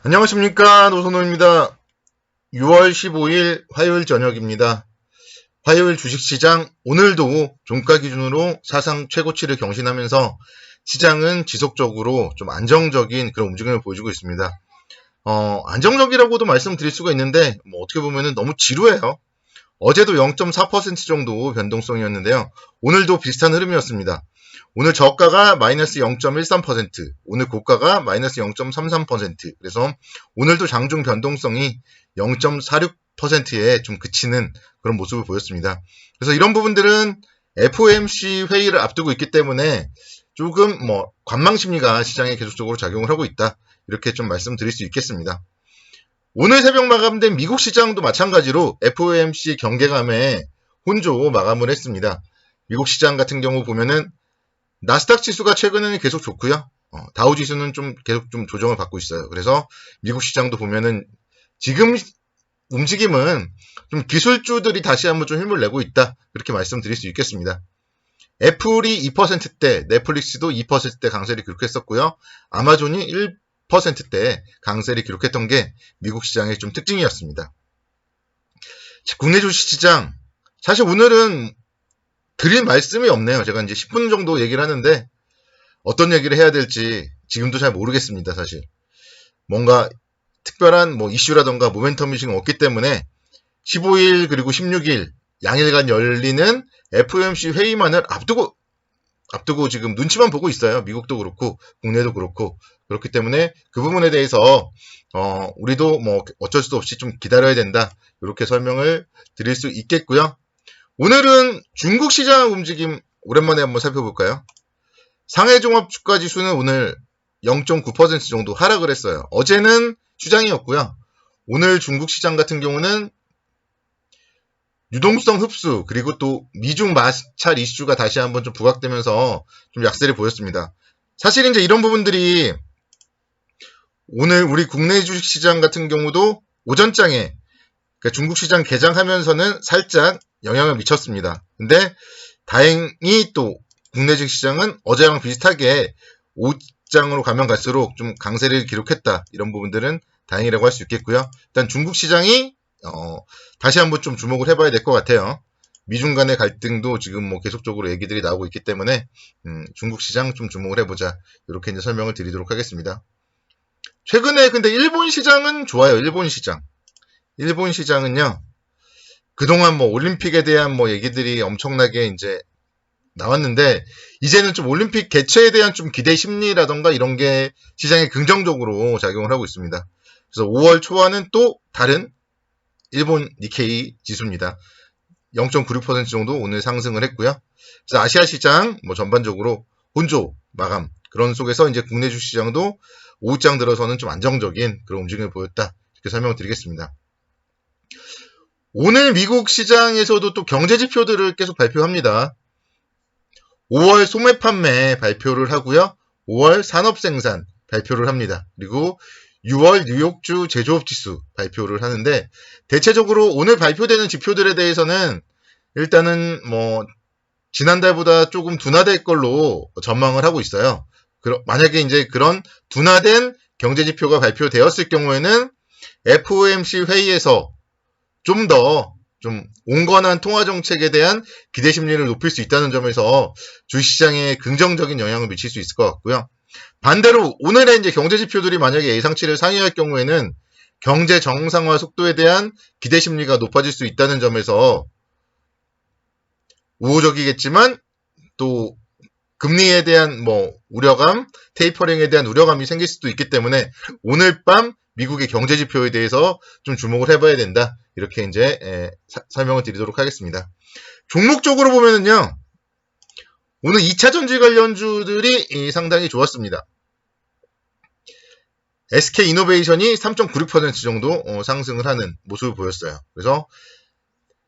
안녕하십니까, 노선호입니다. 6월 15일 화요일 저녁입니다. 화요일 주식시장 오늘도 종가 기준으로 사상 최고치를 경신하면서 시장은 지속적으로 좀 안정적인 그런 움직임을 보여주고 있습니다. 안정적이라고도 말씀드릴 수가 있는데 어떻게 보면 너무 지루해요. 어제도 0.4% 정도 변동성이었는데요. 오늘도 비슷한 흐름이었습니다. 오늘 저가가 마이너스 0.13%, 오늘 고가가 마이너스 0.33%. 그래서 오늘도 장중 변동성이 0.46%에 좀 그치는 그런 모습을 보였습니다. 그래서 이런 부분들은 FOMC 회의를 앞두고 있기 때문에 조금 관망 심리가 시장에 계속적으로 작용을 하고 있다. 이렇게 좀 말씀드릴 수 있겠습니다. 오늘 새벽 마감된 미국 시장도 마찬가지로 FOMC 경계감에 혼조 마감을 했습니다. 미국 시장 같은 경우 보면은 나스닥 지수가 최근에는 계속 좋고요. 다우 지수는 좀 계속 좀 조정을 받고 있어요. 그래서 미국 시장도 보면은 지금 움직임은 좀 기술주들이 다시 한번 좀 힘을 내고 있다. 이렇게 말씀드릴 수 있겠습니다. 애플이 2%대, 넷플릭스도 2%대 강세를 기록했었고요. 아마존이 1%대 강세를 기록했던 게 미국 시장의 좀 특징이었습니다. 국내 주식시장, 사실 오늘은 드릴 말씀이 없네요. 제가 이제 10분 정도 얘기를 하는데 어떤 얘기를 해야 될지 지금도 잘 모르겠습니다. 사실 뭔가 특별한 이슈라던가 모멘텀이 지금 없기 때문에 15일 그리고 16일 양일간 열리는 FOMC 회의만을 앞두고 지금 눈치만 보고 있어요. 미국도 그렇고 국내도 그렇고. 그렇기 때문에 그 부분에 대해서 우리도 어쩔 수 없이 좀 기다려야 된다. 이렇게 설명을 드릴 수 있겠고요. 오늘은 중국 시장 움직임 오랜만에 한번 살펴볼까요? 상해 종합 주가 지수는 오늘 0.9% 정도 하락을 했어요. 어제는 휴장이었고요. 오늘 중국 시장 같은 경우는 유동성 흡수 그리고 또 미중 마찰 이슈가 다시 한번 좀 부각되면서 좀 약세를 보였습니다. 사실 이제 이런 부분들이 오늘 우리 국내 주식시장 같은 경우도 오전장에 그러니까 중국 시장 개장하면서는 살짝 영향을 미쳤습니다. 근데 다행히 또 국내 주식시장은 어제랑 비슷하게 오장으로 가면 갈수록 좀 강세를 기록했다. 이런 부분들은 다행이라고 할 수 있겠고요. 일단 중국 시장이 다시 한번 좀 주목을 해봐야 될 것 같아요. 미중 간의 갈등도 지금 계속적으로 얘기들이 나오고 있기 때문에 중국 시장 좀 주목을 해보자. 이렇게 이제 설명을 드리도록 하겠습니다. 최근에 근데 일본 시장은 좋아요. 일본 시장. 일본 시장은요. 그동안 올림픽에 대한 얘기들이 엄청나게 이제 나왔는데 이제는 좀 올림픽 개최에 대한 좀 기대 심리라던가 이런 게 시장에 긍정적으로 작용을 하고 있습니다. 그래서 5월 초와는 또 다른 일본 니케이 지수입니다. 0.96% 정도 오늘 상승을 했고요. 그래서 아시아 시장 전반적으로 혼조 마감 그런 속에서 이제 국내 주시장도 오후장 들어서는 좀 안정적인 그런 움직임을 보였다. 이렇게 설명을 드리겠습니다. 오늘 미국 시장에서도 또 경제 지표들을 계속 발표합니다. 5월 소매 판매 발표를 하고요. 5월 산업 생산 발표를 합니다. 그리고 6월 뉴욕주 제조업 지수 발표를 하는데 대체적으로 오늘 발표되는 지표들에 대해서는 일단은 지난달보다 조금 둔화될 걸로 전망을 하고 있어요. 만약에 이제 그런 둔화된 경제 지표가 발표되었을 경우에는 FOMC 회의에서 좀 더 온건한 통화 정책에 대한 기대 심리를 높일 수 있다는 점에서 주시장에 긍정적인 영향을 미칠 수 있을 것 같고요. 반대로 오늘의 이제 경제 지표들이 만약에 예상치를 상회할 경우에는 경제 정상화 속도에 대한 기대 심리가 높아질 수 있다는 점에서 우호적이겠지만 또 금리에 대한 우려감, 테이퍼링에 대한 우려감이 생길 수도 있기 때문에 오늘 밤 미국의 경제 지표에 대해서 좀 주목을 해봐야 된다. 이렇게 이제 설명을 드리도록 하겠습니다. 종목적으로 보면은요. 오늘 2차 전지 관련주들이 상당히 좋았습니다. SK이노베이션이 3.96% 정도 상승을 하는 모습을 보였어요. 그래서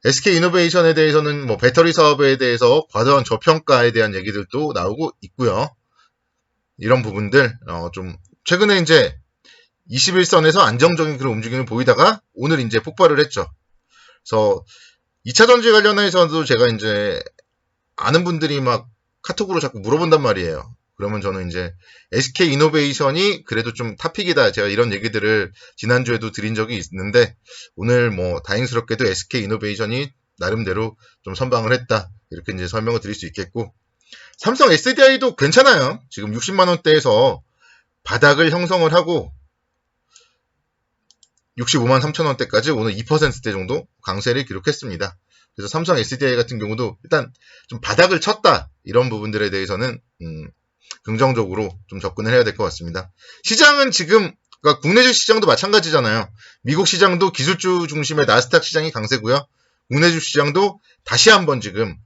SK이노베이션에 대해서는 배터리 사업에 대해서 과도한 저평가에 대한 얘기들도 나오고 있고요. 이런 부분들 좀 최근에 이제 21선에서 안정적인 그런 움직임을 보이다가 오늘 이제 폭발을 했죠. 그래서 2차 전지 관련해서도 제가 이제 아는 분들이 막 카톡으로 자꾸 물어본단 말이에요. 그러면 저는 이제 SK 이노베이션이 그래도 좀 탑픽이다. 제가 이런 얘기들을 지난주에도 드린 적이 있는데 오늘 뭐 다행스럽게도 SK 이노베이션이 나름대로 좀 선방을 했다. 이렇게 이제 설명을 드릴 수 있겠고, 삼성 SDI도 괜찮아요. 지금 60만 원대에서 바닥을 형성을 하고 65만 3천 원대까지 오늘 2%대 정도 강세를 기록했습니다. 그래서 삼성 SDI 같은 경우도 일단 좀 바닥을 쳤다. 이런 부분들에 대해서는 긍정적으로 좀 접근을 해야 될 것 같습니다. 시장은 지금 그러니까 국내주 시장도 마찬가지잖아요. 미국 시장도 기술주 중심의 나스닥 시장이 강세고요. 국내주 시장도 다시 한번 지금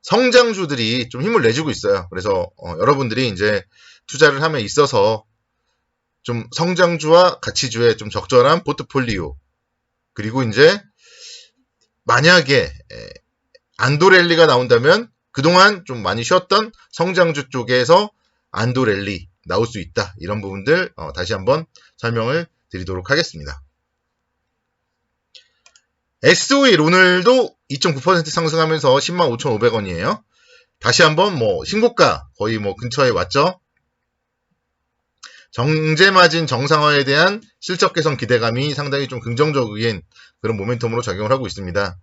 성장주들이 좀 힘을 내주고 있어요. 그래서 여러분들이 이제 투자를 함에 있어서 좀 성장주와 가치주의 좀 적절한 포트폴리오, 그리고 이제 만약에 안도랠리가 나온다면 그동안 좀 많이 쉬었던 성장주 쪽에서 안도랠리 나올 수 있다. 이런 부분들 다시 한번 설명을 드리도록 하겠습니다. SO일 오늘도 2.9% 상승하면서 105,500원이에요. 다시 한번 뭐 신고가 거의 뭐 근처에 왔죠. 정제마진 정상화에 대한 실적 개선 기대감이 상당히 좀 긍정적인 그런 모멘텀으로 작용을 하고 있습니다.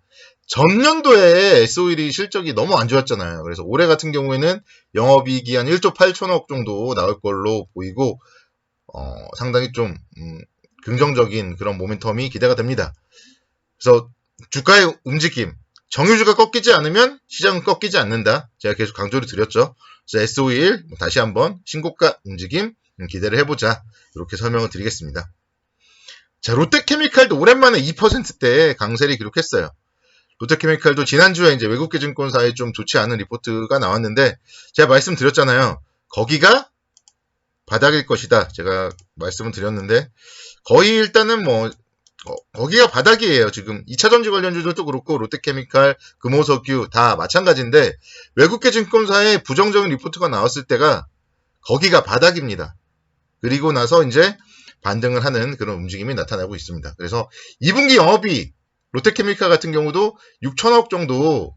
전년도에 SO일이 실적이 너무 안 좋았잖아요. 그래서 올해 같은 경우에는 영업이익이 한 1조 8천억 정도 나올 걸로 보이고 상당히 좀 긍정적인 그런 모멘텀이 기대가 됩니다. 그래서 주가의 움직임, 정유주가 꺾이지 않으면 시장은 꺾이지 않는다. 제가 계속 강조를 드렸죠. 그래서 SO일 다시 한번 신고가 움직임 기대를 해보자. 이렇게 설명을 드리겠습니다. 자, 롯데케미칼도 오랜만에 2%대 강세를 기록했어요. 롯데케미칼도 지난주에 이제 외국계 증권사에 좀 좋지 않은 리포트가 나왔는데 제가 말씀드렸잖아요. 거기가 바닥일 것이다. 제가 말씀을 드렸는데 거의 일단은 뭐 거기가 바닥이에요. 지금 2차전지 관련주들도 그렇고 롯데케미칼, 금호석유 다 마찬가지인데 외국계 증권사의 부정적인 리포트가 나왔을 때가 거기가 바닥입니다. 그리고 나서 이제 반등을 하는 그런 움직임이 나타나고 있습니다. 그래서 2분기 영업이익 롯데케미칼 같은 경우도 6천억 정도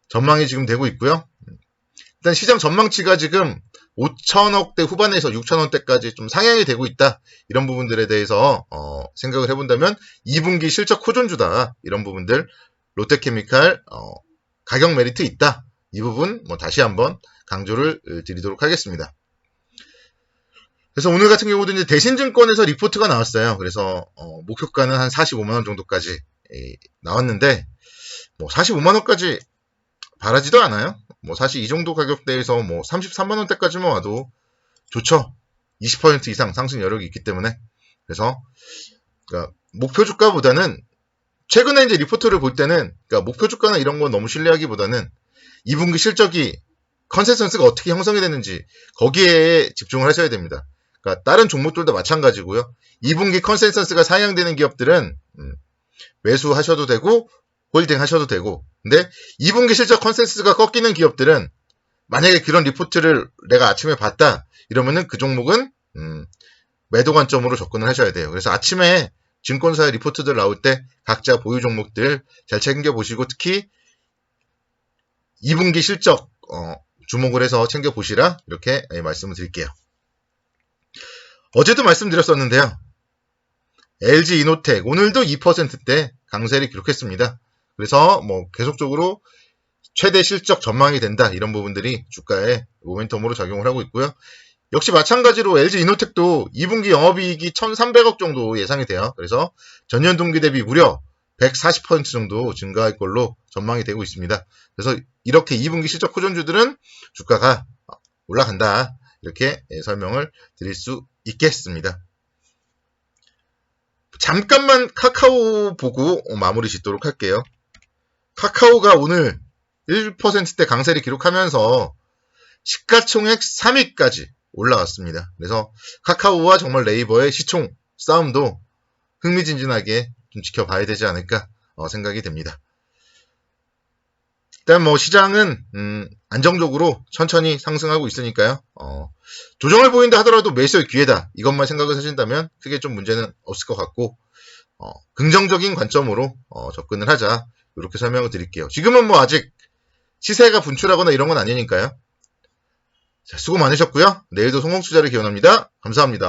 전망이 지금 되고 있고요. 일단 시장 전망치가 지금 5천억대 후반에서 6천원대까지 좀 상향이 되고 있다. 이런 부분들에 대해서 생각을 해본다면 2분기 실적 호전주다. 이런 부분들 롯데케미칼 가격 메리트 있다. 이 부분 뭐 다시 한번 강조를 드리도록 하겠습니다. 그래서 오늘 같은 경우도 이제 대신증권에서 리포트가 나왔어요. 그래서 목표가는 한 45만원 정도까지 나왔는데 뭐 45만원까지 바라지도 않아요. 뭐 사실 이 정도 가격대에서 뭐 33만원대까지만 와도 좋죠. 20% 이상 상승 여력이 있기 때문에. 그래서 그러니까 목표 주가보다는 최근에 이제 리포트를 볼 때는 그러니까 목표 주가나 이런 건 너무 신뢰하기보다는 2분기 실적이 컨센서스가 어떻게 형성이 됐는지 거기에 집중을 하셔야 됩니다. 그러니까 다른 종목들도 마찬가지고요. 2분기 컨센서스가 상향되는 기업들은 매수하셔도 되고 홀딩 하셔도 되고, 근데 2분기 실적 컨센서스가 꺾이는 기업들은 만약에 그런 리포트를 내가 아침에 봤다 이러면은 그 종목은 매도 관점으로 접근을 하셔야 돼요. 그래서 아침에 증권사의 리포트들 나올 때 각자 보유 종목들 잘 챙겨보시고 특히 2분기 실적 주목을 해서 챙겨보시라 이렇게 말씀을 드릴게요. 어제도 말씀드렸었는데요. LG 이노텍 오늘도 2%대 강세를 기록했습니다. 그래서 뭐 계속적으로 최대 실적 전망이 된다 이런 부분들이 주가에 모멘텀으로 작용을 하고 있고요. 역시 마찬가지로 LG 이노텍도 2분기 영업이익이 1,300억 정도 예상이 돼요. 그래서 전년 동기 대비 무려 140% 정도 증가할 걸로 전망이 되고 있습니다. 그래서 이렇게 2분기 실적 호전주들은 주가가 올라간다 이렇게 설명을 드릴 수 있겠습니다. 잠깐만 카카오 보고 마무리 짓도록 할게요. 카카오가 오늘 1%대 강세를 기록하면서 시가총액 3위까지 올라왔습니다. 그래서 카카오와 정말 네이버의 시총 싸움도 흥미진진하게 좀 지켜봐야 되지 않을까 생각이 됩니다. 일단 뭐 시장은 안정적으로 천천히 상승하고 있으니까요. 조정을 보인다 하더라도 매수의 기회다. 이것만 생각을 하신다면 크게 좀 문제는 없을 것 같고 긍정적인 관점으로 접근을 하자. 이렇게 설명을 드릴게요. 지금은 뭐 아직 시세가 분출하거나 이런 건 아니니까요. 자, 수고 많으셨고요. 내일도 성공투자를 기원합니다. 감사합니다.